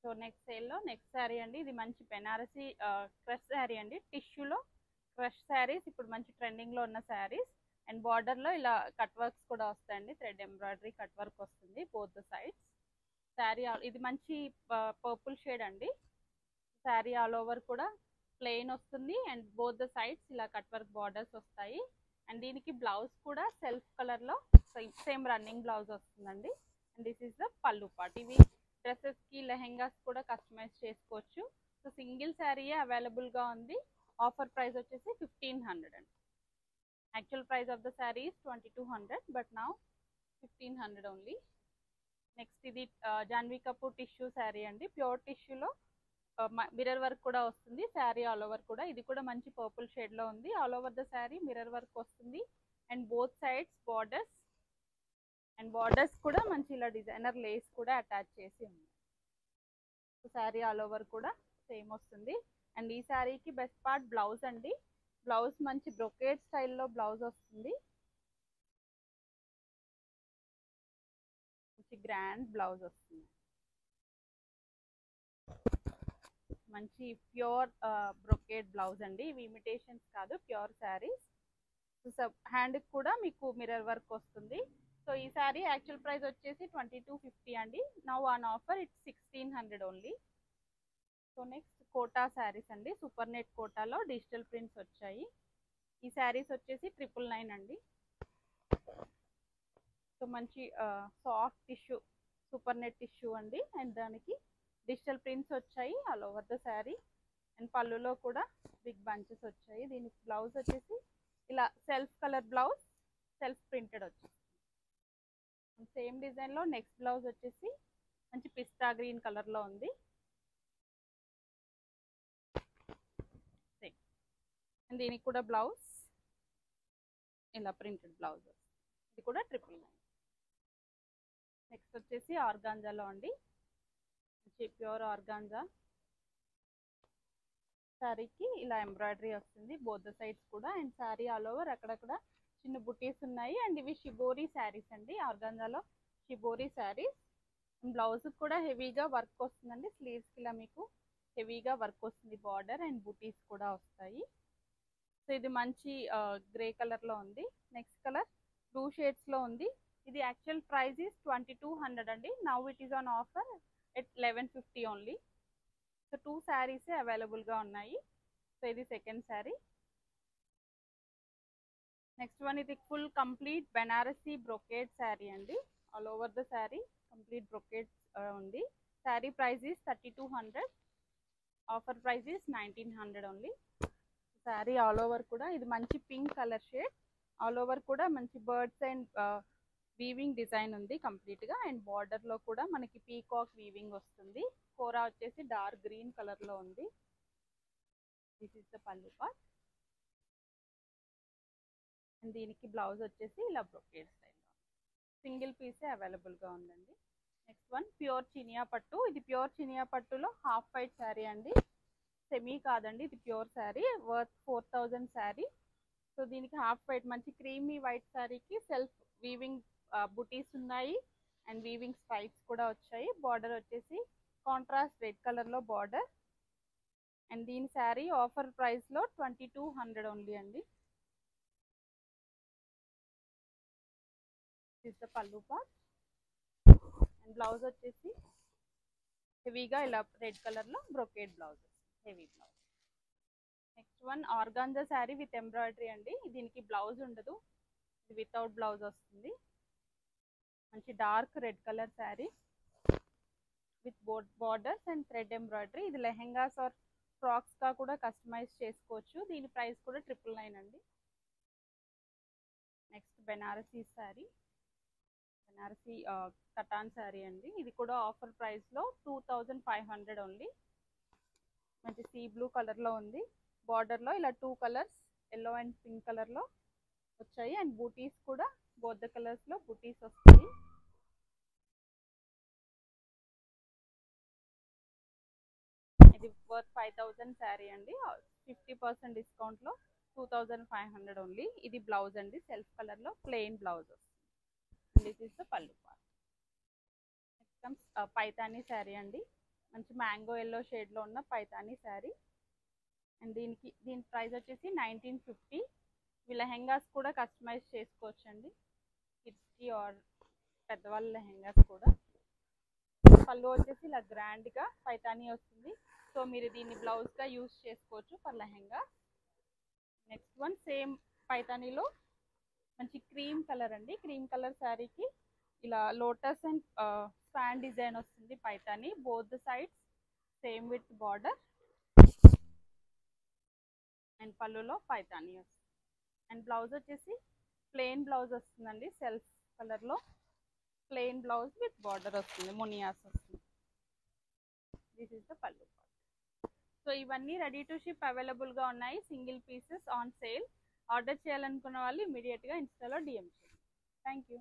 So next సేల్లో next sari అండి. ఇది మంచి బెనారసీ క్రష్ శారీ అండి. టిష్యూలో క్రష్ శారీస్ ఇప్పుడు మంచి ట్రెండింగ్లో ఉన్న శారీస్. అండ్ బార్డర్లో ఇలా కట్ వర్క్స్ కూడా వస్తాయండి. థ్రెడ్ ఎంబ్రాయిడరీ కట్ వర్క్ వస్తుంది బోత్ ద సైడ్స్. శారీ ఇది మంచి పర్పుల్ షేడ్ అండి. శారీ ఆల్ ఓవర్ కూడా ప్లెయిన్ వస్తుంది అండ్ బోత్ ద సైడ్స్ ఇలా కట్ వర్క్ బార్డర్స్ వస్తాయి. అండ్ దీనికి బ్లౌజ్ కూడా సెల్ఫ్ కలర్లో సేమ్ రన్నింగ్ బ్లౌజ్ వస్తుందండి. అండ్ దిస్ ఈస్ ద పళ్ళు పార్ట్. ఇవి డ్రెస్సెస్కి లెహెంగాస్ కూడా కస్టమైజ్ చేసుకోవచ్చు. సో సింగిల్ శారీయే అవైలబుల్గా ఉంది. ఆఫర్ ప్రైస్ వచ్చేసి 1500 అండి. Actual price of the sari is 2200 but now 1500 only. Next ఇది జాన్వీ కపూర్ టిష్యూ శారీ అండి. ప్యూర్ టిష్యూలో మిర్రర్ వర్క్ కూడా వస్తుంది. శారీ ఆల్ ఓవర్ కూడా ఇది కూడా మంచి పర్పుల్ షేడ్లో ఉంది. All over the sari mirror work వస్తుంది and both sides borders. And borders కూడా మంచి ఇలా డిజైనర్ లేస్ కూడా అటాచ్ చేసి ఉంది. శారీ ఆల్ ఓవర్ కూడా సేమ్ వస్తుంది. అండ్ ఈ శారీకి బెస్ట్ పార్ట్ బ్లౌజ్ అండి. బ్లౌజ్ మంచి బ్రొకేడ్ స్టైల్లో బ్లౌజ్ వస్తుంది. మంచి గ్రాండ్ బ్లౌజ్ వస్తుంది. మంచి ప్యూర్ బ్రొకేడ్ బ్లౌజ్ అండి. ఇవి ఇమిటేషన్స్ కాదు, ప్యూర్ శారీస్. హ్యాండ్కి కూడా మీకు మిర్రర్ వర్క్ వస్తుంది. సో ఈ శారీ యాక్చువల్ ప్రైస్ వచ్చేసి 2250 అండి. Now on offer it's 1600 only. So next Kota saris అండి. సూపర్ నెట్ కోటాలో డిజిటల్ ప్రింట్స్ వచ్చాయి. ఈ శారీస్ వచ్చేసి 999 అండి. సో మంచి soft tissue super net tissue అండి. అండ్ దానికి డిజిటల్ ప్రింట్స్ వచ్చాయి all over the sari. And పళ్ళులో కూడా బిగ్ బంచెస్ వచ్చాయి. దీనికి బ్లౌజ్ వచ్చేసి ఇలా self colour blouse, self printed వచ్చేసి. సేమ్ డిజైన్లో నెక్స్ట్ బ్లౌజ్ వచ్చేసి మంచి పిస్తా గ్రీన్ కలర్లో ఉంది. సేమ్. అండ్ దీనికి కూడా బ్లౌజ్ ఇలా ప్రింటెడ్ బ్లౌజ్. ఇది కూడా 999. నెక్స్ట్ వచ్చేసి ఆర్గాంజాలో అండి. ప్యూర్ ఆర్గాంజా శారీకి ఇలా ఎంబ్రాయిడరీ వస్తుంది బోత్ ద సైడ్స్ కూడా. అండ్ శారీ ఆల్ ఓవర్ అక్కడక్కడ చిన్న బుటీస్ ఉన్నాయి. అండ్ ఇవి షిబోరీ శారీస్ అండి. ఆర్గాంజాలో షిబోరీ శారీస్. బ్లౌజ్ కూడా హెవీగా వర్క్ వస్తుందండి. స్లీవ్స్కి ఇలా మీకు హెవీగా వర్క్ వస్తుంది. బార్డర్ అండ్ బుటీస్ కూడా వస్తాయి. సో ఇది మంచి గ్రే కలర్లో ఉంది. నెక్స్ట్ కలర్ బ్లూ షేడ్స్లో ఉంది. ఇది యాక్చువల్ ప్రైస్ ఈస్ 2200 అండి. Now it is on offer at 1150 only. So 2 శారీసే అవైలబుల్గా ఉన్నాయి. సో ఇది సెకండ్ శారీ. నెక్స్ట్ వన్ ఇది full complete Banarasi brocade sari అండి. All over the sari complete brocade ఉంది. Sari price is 3200. Offer price is 1900 only. Sari all over కూడా ఇది మంచి pink colour shade. All over కూడా మంచి బర్డ్స్ అండ్ వీవింగ్ డిజైన్ ఉంది కంప్లీట్గా. అండ్ బార్డర్లో కూడా మనకి పీకాక్ వీవింగ్ వస్తుంది. కోరా వచ్చేసి డార్క్ గ్రీన్ కలర్లో ఉంది. దిస్ ఈస్ ద పల్లు పార్ట్. అండ్ దీనికి బ్లౌజ్ వచ్చేసి ఇలా బ్రొకేడ్ స్టైల్లో సింగిల్ పీసే అవైలబుల్గా ఉందండి. నెక్స్ట్ వన్ ప్యూర్ చినియా పట్టు. ఇది ప్యూర్ చినియా పట్టులో హాఫ్ వైట్ శారీ అండి. సెమీ కాదండి, ఇది pure sari. Worth 4000 sari. So దీనికి హాఫ్ వైట్ మంచి క్రీమీ వైట్ శారీకి సెల్ఫ్ వీవింగ్ బుటీస్ ఉన్నాయి అండ్ వీవింగ్ స్ట్రైప్స్ కూడా వచ్చాయి. బార్డర్ వచ్చేసి కాంట్రాస్ట్ రెడ్ కలర్లో బార్డర్. అండ్ దీని శారీ ఆఫర్ ప్రైస్లో 2200 ఓన్లీ అండి. దిస్ ద పల్లు పార్ట్. అండ్ బ్లౌజ్ వచ్చేసి హెవీగా ఇలా రెడ్ కలర్లో brocade blouse, heavy blouse. Next one organza sari with embroidery అండి. దీనికి బ్లౌజ్ ఉండదు, ఇది వితౌట్ బ్లౌజ్ వస్తుంది. మంచి dark red colour sari with borders and thread embroidery. ఇది లెహెంగాస్ ఆర్ ఫ్రాక్స్గా కూడా కస్టమైజ్ చేసుకోవచ్చు. దీని ప్రైస్ కూడా 999 అండి. నెక్స్ట్ బెనారసీ శారీ, బెనారసీ కటాన్ శారీ అండి. ఇది కూడా ఆఫర్ ప్రైస్లో 2500 ఓన్లీ. మంచి సీ బ్లూ కలర్లో ఉంది. బార్డర్లో ఇలా 2 కలర్స్ ఎల్లో అండ్ పింక్ కలర్లో వచ్చాయి. అండ్ బూటీస్ కూడా బోత్ ద కలర్స్లో బూటీస్ వస్తాయి. ఇది వర్త్ 5000 శారీ అండి. 50% డిస్కౌంట్లో 2500 ఓన్లీ. ఇది బ్లౌజ్ అండి, సెల్ఫ్ కలర్లో ప్లెయిన్ బ్లౌజ్ వస్తుంది. దిస్ ఈస్ ద పల్లు part. Next comes Paithani sari అండి. మంచి మ్యాంగో ఎల్లో షేడ్లో ఉన్న పైతానీ శారీ. అండ్ దీని ప్రైస్ వచ్చేసి 1950. ఇవి లెహెంగాస్ కూడా కస్టమైజ్ చేసుకోవచ్చండి, కిడ్స్కి ఆర్ పెద్దవాళ్ళ లెహెంగాస్ కూడా. పళ్ళు వచ్చేసి ఇలా గ్రాండ్గా పైతానీ వస్తుంది. సో మీరు దీన్ని బ్లౌజ్గా యూజ్ చేసుకోవచ్చు for lehenga. Next one same పైతానీలో మంచి క్రీమ్ కలర్ అండి. క్రీమ్ కలర్ శారీకి ఇలా లోటస్ అండ్ ఫ్యాన్ డిజైన్ వస్తుంది Paithani, both sides same with border. And పళ్ళులో పైతానీ వస్తుంది. అండ్ బ్లౌజ్ వచ్చేసి ప్లెయిన్ బ్లౌజ్ వస్తుందండి, సెల్ఫ్ కలర్లో ప్లెయిన్ బ్లౌజ్ విత్ బార్డర్ వస్తుంది, మునియాస్ వస్తుంది. This is the pallu. So ఇవన్నీ రెడీ టు షిప్ అవైలబుల్గా ఉన్నాయి, single pieces on sale. Order చేయాలనుకున్న వాళ్ళు ఇమీడియట్గా ఇన్స్టాలో డిఎం చేయండి. Thank you.